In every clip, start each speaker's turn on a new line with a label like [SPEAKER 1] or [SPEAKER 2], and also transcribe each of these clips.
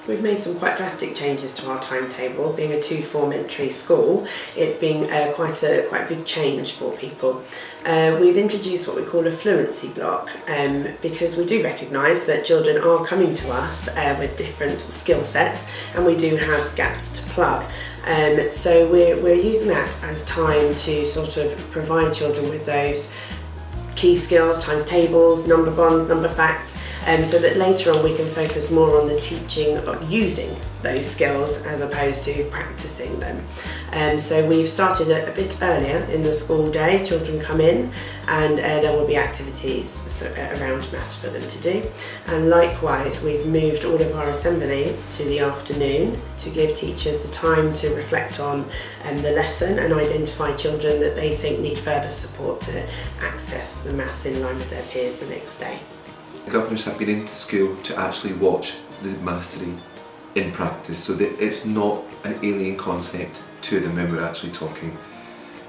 [SPEAKER 1] We've made some quite drastic changes to our timetable. Being a two-form entry school, it's been quite a big change for people. We've introduced what we call a fluency block because we do recognise that children are coming to us with different skill sets, and we do have gaps to plug. So we're using that as time to sort of provide children with those key skills, times tables, number bonds, number facts, so that later on we can focus more on the teaching of using those skills as opposed to practicing them. So we've started a bit earlier in the school day. Children come in and there will be activities around maths for them to do. And likewise, we've moved all of our assemblies to the afternoon to give teachers the time to reflect on the lesson and identify children that they think need further support to access the maths in line with their peers the next day.
[SPEAKER 2] Governors have been into school to actually watch the mastery in practice, so that it's not an alien concept to them when we're actually talking.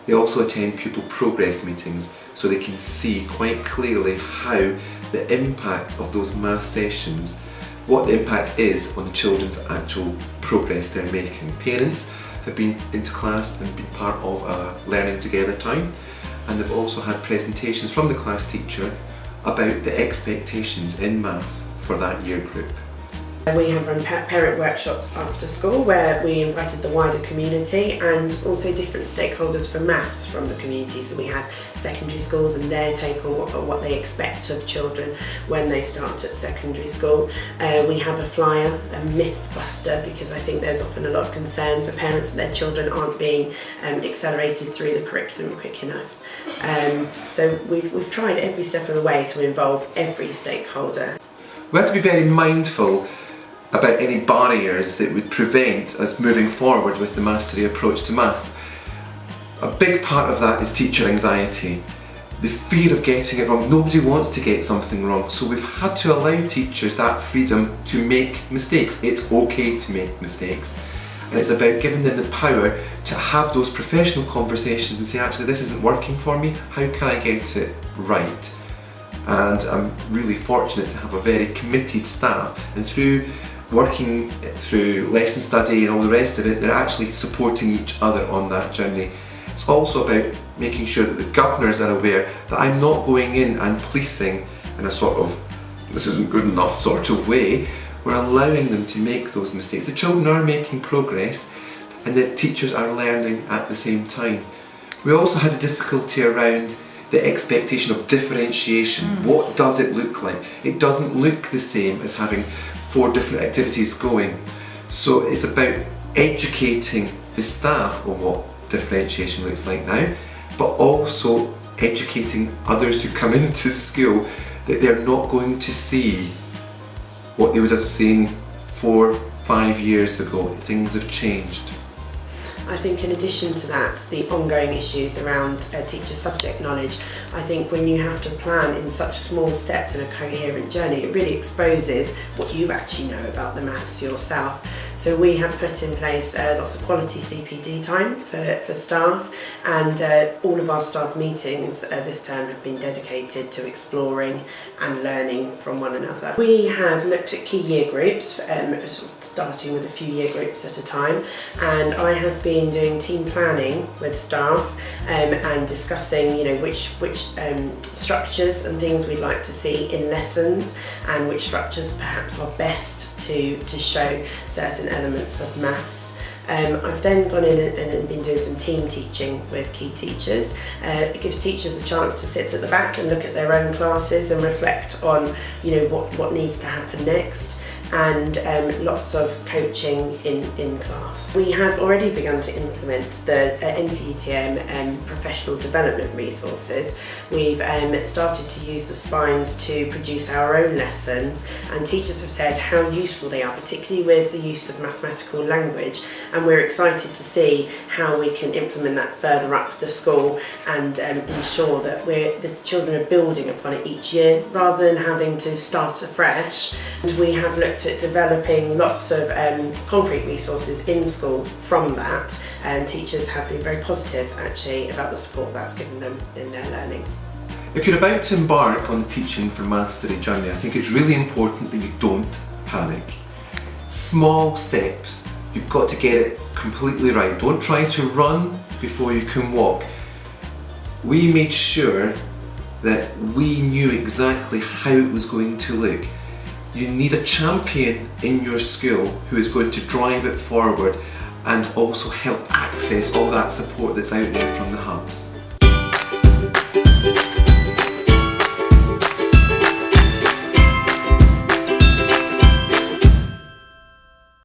[SPEAKER 2] They also attend pupil progress meetings so they can see quite clearly how the impact of those math sessions, what the impact is on the children's actual progress they're making. Parents have been into class and been part of a learning together time, and they've also had presentations from the class teacher about the expectations in maths for that year group.
[SPEAKER 1] We have run parent workshops after school where we invited the wider community and also different stakeholders for maths from the community. So we had secondary schools and their take on what they expect of children when they start at secondary school. We have a flyer, a myth buster, because I think there's often a lot of concern for parents that their children aren't being accelerated through the curriculum quick enough. So we've tried every step of the way to involve every stakeholder.
[SPEAKER 2] We have to be very mindful about any barriers that would prevent us moving forward with the mastery approach to maths. A big part of that is teacher anxiety. The fear of getting it wrong. Nobody wants to get something wrong, so we've had to allow teachers that freedom to make mistakes. It's okay to make mistakes. And it's about giving them the power to have those professional conversations and say, actually, this isn't working for me, how can I get it right? And I'm really fortunate to have a very committed staff, and through working through lesson study and all the rest of it, they're actually supporting each other on that journey. It's also about making sure that the governors are aware that I'm not going in and policing in a sort of this isn't good enough sort of way. We're allowing them to make those mistakes. The children are making progress and the teachers are learning at the same time. We also had a difficulty around the expectation of differentiation. What does it look like? It doesn't look the same as having 4 different activities going. So it's about educating the staff on what differentiation looks like now, but also educating others who come into school that they're not going to see what they would have seen 4-5 years ago. Things have changed.
[SPEAKER 1] I think in addition to that, the ongoing issues around teacher subject knowledge, I think when you have to plan in such small steps in a coherent journey, it really exposes what you actually know about the maths yourself. So we have put in place lots of quality CPD time for staff, and all of our staff meetings this term have been dedicated to exploring and learning from one another. We have looked at key year groups, starting with a few year groups at a time, and I have been doing team planning with staff and discussing, which structures and things we'd like to see in lessons, and which structures perhaps are best to show certain elements of maths. I've then gone in and been doing some team teaching with key teachers. It gives teachers a chance to sit at the back and look at their own classes and reflect on, what needs to happen next, and lots of coaching in class. We have already begun to implement the NCETM professional development resources. We've started to use the spines to produce our own lessons, and teachers have said how useful they are, particularly with the use of mathematical language, and we're excited to see how we can implement that further up the school and ensure that the children are building upon it each year rather than having to start afresh. And we have looked at developing lots of concrete resources in school from that, and teachers have been very positive actually about the support that's given them in their learning.
[SPEAKER 2] If you're about to embark on the Teaching for Mastery journey, I think it's really important that you don't panic. Small steps. You've got to get it completely right. Don't try to run before you can walk. We made sure that we knew exactly how it was going to look. You need a champion in your school who is going to drive it forward and also help access all that support that's out there from the hubs.